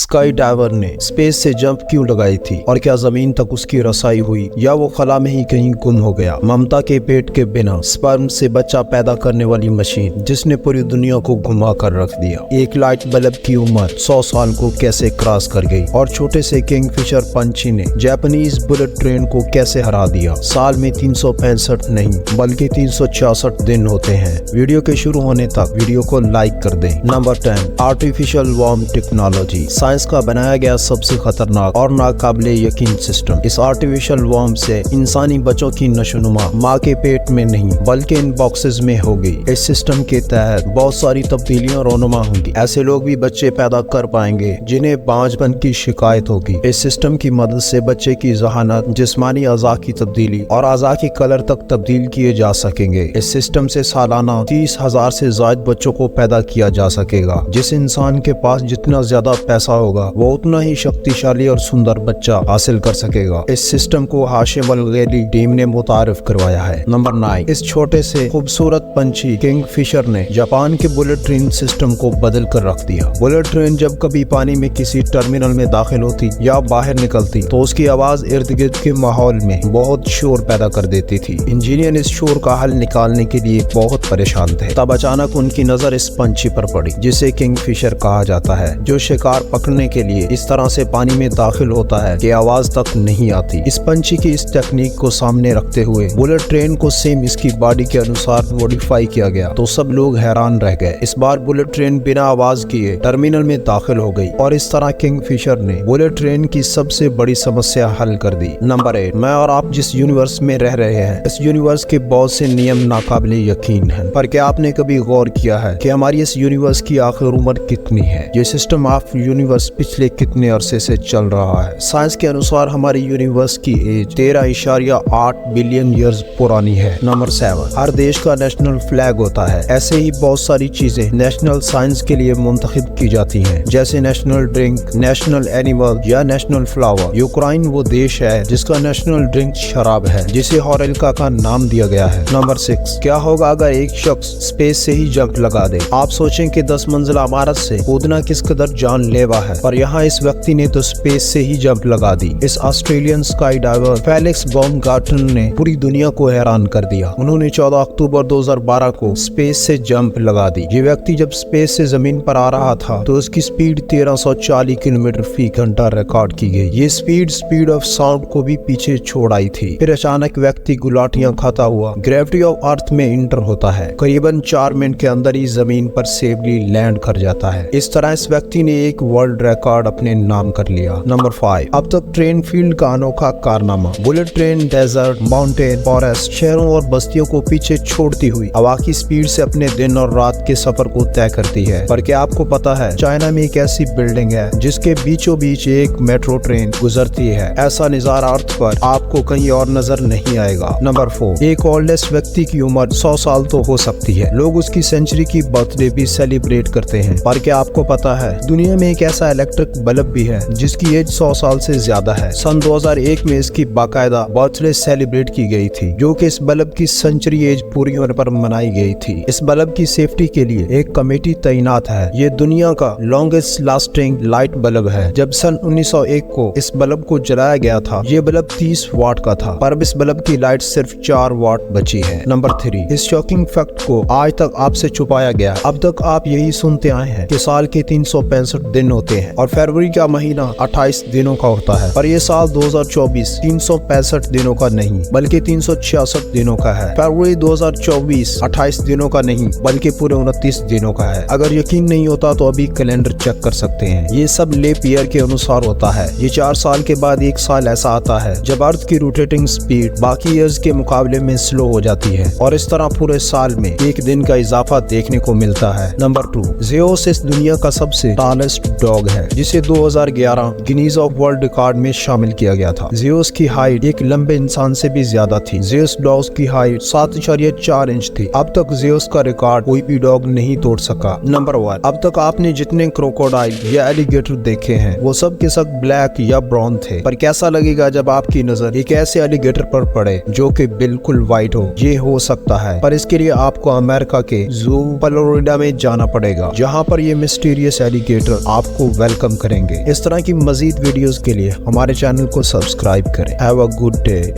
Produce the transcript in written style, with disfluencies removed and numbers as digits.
Sky diver ने space से jump क्यों लगाई थी और क्या जमीन तक उसकी रसाई हुई या वो खला में ही कहीं गुम हो गया। ममता के पेट के बिना स्पर्म से बच्चा पैदा करने वाली मशीन जिसने पूरी दुनिया को घुमा कर रख दिया। एक लाइट बल्ब की उम्र 100 साल को कैसे क्रॉस कर गई और छोटे से किंगफिशर पंछी ने जापानीज बुलेट ट्रेन को कैसे हरा दिया। साल में 365 नहीं बल्कि 366 दिन होते हैं। वीडियो के शुरू होने तक वीडियो को लाइक कर दें। Number 10 artificial worm technology, science का बनाया गया सबसे खतरनाक और नाकाबिले यकीन सिस्टम। इस आर्टिफिशियल वर्म से इंसानी बच्चों की नशोनुमा माँ के पेट में नहीं बल्कि इन बॉक्सेस में होगी। इस सिस्टम के तहत बहुत सारी तब्दीलियां रोनुमा होंगी। ऐसे लोग भी बच्चे पैदा कर पाएंगे जिन्हें बांझपन की शिकायत होगी। इस सिस्टम की मदद से बच्चे की जहानत, जिस्मानी अज़ा की तब्दीली और अज़ा के कलर तक तब्दील किए जा सकेंगे। इस सिस्टम से सालाना 30,000 से ज्यादा बच्चों को पैदा किया जा सकेगा। जिस इंसान के पास जितना ज्यादा पैसा होगा वो उतना ही शक्तिशाली और सुंदर बच्चा हासिल कर सकेगा। इस सिस्टम को हाशिम अल गैली टीम ने मुतारिफ करवाया है। नंबर 9 इस छोटे से खूबसूरत पंछी किंगफिशर ने जापान के बुलेट ट्रेन सिस्टम को बदल कर रख दिया। बुलेट ट्रेन जब कभी पानी में किसी टर्मिनल में दाखिल होती या बाहर निकलती तो उसकी आवाज इर्द गिर्द के माहौल में बहुत शोर पैदा कर देती थी। इंजीनियर इस शोर का हल निकालने के लिए बहुत परेशान थे। तब अचानक उनकी नजर इस पंछी पर पड़ी जिसे किंगफिशर कहा जाता है, जो शिकार पकड़ने के लिए इस तरह से पानी में दाखिल होता है कि आवाज तक नहीं आती। इस पंछी की इस टेक्निक को सामने रखते हुए बुलेट ट्रेन को सेम इसकी बॉडी के अनुसार मॉडिफाई किया गया तो सब लोग हैरान रह गए। इस बार बुलेट ट्रेन बिना आवाज किए टर्मिनल में दाखिल हो गई और इस तरह किंगफिशर ने बुलेट ट्रेन की सबसे बड़ी समस्या हल कर दी। नंबर 8 मैं और आप जिस यूनिवर्स में रह रहे हैं इस यूनिवर्स के बहुत से नियम नाकाबिले यकीन हैं, पर क्या आपने कभी गौर किया है कि हमारी इस यूनिवर्स की आखिर उम्र कितनी है? ये सिस्टम ऑफ यूनिवर्स पिछले कितने अरसे से चल रहा है? साइंस के अनुसार हमारी यूनिवर्स की एज 13.8 बिलियन ईयर्स पुरानी है। नंबर 7 हर देश का नेशनल फ्लैग होता है। ऐसे ही बहुत सारी चीजें नेशनल साइंस के लिए मुंतखब की जाती हैं, जैसे नेशनल ड्रिंक, नेशनल एनिमल या नेशनल फ्लावर। यूक्रेन वो देश है जिसका नेशनल ड्रिंक शराब है जिसे हॉरेल्का का नाम दिया गया है। नंबर 6 क्या होगा अगर एक शख्स स्पेस से ही जंप लगा दे? आप सोचें कि 10 मंजिला इमारत से कूदना किस कदर जानलेवा है, पर यहाँ इस व्यक्ति ने तो स्पेस से ही जंप लगा दी। इस ऑस्ट्रेलियन स्काई डाइवर फेलिक्स बाउमगार्टन ने पूरी दुनिया को हैरान कर दिया। उन्होंने 14 अक्टूबर 2012 को स्पेस से जंप लगा दी। ये व्यक्ति जब स्पेस से जमीन पर आ रहा था तो उसकी स्पीड 1340 किलोमीटर फी घंटा रिकॉर्ड की गई। ये स्पीड ऑफ साउंड को भी पीछे छोड़ आई थी। फिर अचानक व्यक्ति गुलाटियां खाता हुआ ग्रेविटी ऑफ अर्थ में इंटर होता है। करीबन 4 मिनट के अंदर ही जमीन पर सेफली लैंड कर जाता है। इस तरह इस व्यक्ति ने एक वर्ल्ड रिकॉर्ड अपने नाम कर लिया। नंबर 5 अब तक ट्रेन फील्ड का अनोखा कारनामा। Bullet train desert, mountain, forest, शहरों और बस्तियों को पीछे छोड़ती हुई हवा की स्पीड से अपने दिन और रात के सफर को तय करती है। पर क्या आपको पता है चाइना में एक ऐसी बिल्डिंग है जिसके बीचों बीच एक मेट्रो ट्रेन गुजरती है? ऐसा नजारा अर्थ पर आपको कहीं और नजर नहीं आएगा। नंबर 4 एक ओल्डेस्ट व्यक्ति की उम्र 100 साल तो हो सकती है। लोग उसकी सेंचुरी की बर्थडे भी सेलिब्रेट करते हैं। पर क्या आपको पता है दुनिया में एक ऐसा इलेक्ट्रिक बल्ब भी है जिसकी एज 100 साल से ज्यादा है। सन 2001 में इसकी बाकायदा बर्थडे सेलिब्रेट की गई थी, जो कि इस बल्ब की सेंचुरी एज पूरी होने पर मनाई गई थी। इस बल्ब की सेफ्टी के लिए एक कमेटी तैनात है। ये दुनिया का लॉन्गेस्ट लास्टिंग लाइट बल्ब है। जब सन 1901 को इस बल्ब को जलाया गया था ये बल्ब 30 वाट का था, पर अब इस बल्ब की लाइट सिर्फ 4 वाट बची है। नंबर 3 इस शॉकिंग फैक्ट को आज तक आपसे छुपाया गया। अब तक आप यही सुनते आए हैं कि साल के 365 दिन होते हैं और फरवरी का महीना 28 दिनों का होता है, पर ये साल 2024 365 दिनों का नहीं बल्कि 366 दिनों का है। फरवरी 2024 28 दिनों का नहीं बल्कि पूरे 29 दिनों का है। अगर यकीन नहीं होता तो अभी कैलेंडर चेक कर सकते हैं। ये सब लेप ईयर के अनुसार होता है। ये 4 साल के बाद एक साल ऐसा आता है जब अर्थ की रोटेटिंग स्पीड बाकी ईयर्स के मुकाबले में स्लो हो जाती है और इस तरह पूरे साल में एक दिन का इजाफा देखने को मिलता है। नंबर 2 ज़ेउस इस दुनिया का सबसे टॉलेस्ट डॉग है जिसे 2011 गिनीज ऑफ वर्ल्ड रिकॉर्ड में शामिल किया गया था। ज़ेउस की हाइट एक लंबे इंसान से भी ज्यादा थी। ज़ेउस डॉग की हाइट 7.4 इंच थी। अब तक ज़ेउस का रिकॉर्ड कोई भी डॉग नहीं तोड़ सका। नंबर 1 अब तक आपने जितने क्रोकोडाइल या एलिगेटर देखे हैं वो सब के सब ब्लैक या ब्राउन थे, पर कैसा लगेगा जब आपकी नजर एक ऐसे एलिगेटर पर पड़े जो कि बिल्कुल व्हाइट हो? ये हो सकता है, पर इसके लिए आपको अमेरिका के जू फ्लोरिडा में जाना पड़ेगा जहाँ पर ये मिस्टीरियस एलिगेटर आपको वेलकम करेंगे। इस तरह की मजीद वीडियोस के लिए हमारे चैनल को सब्सक्राइब करें। Have a good day.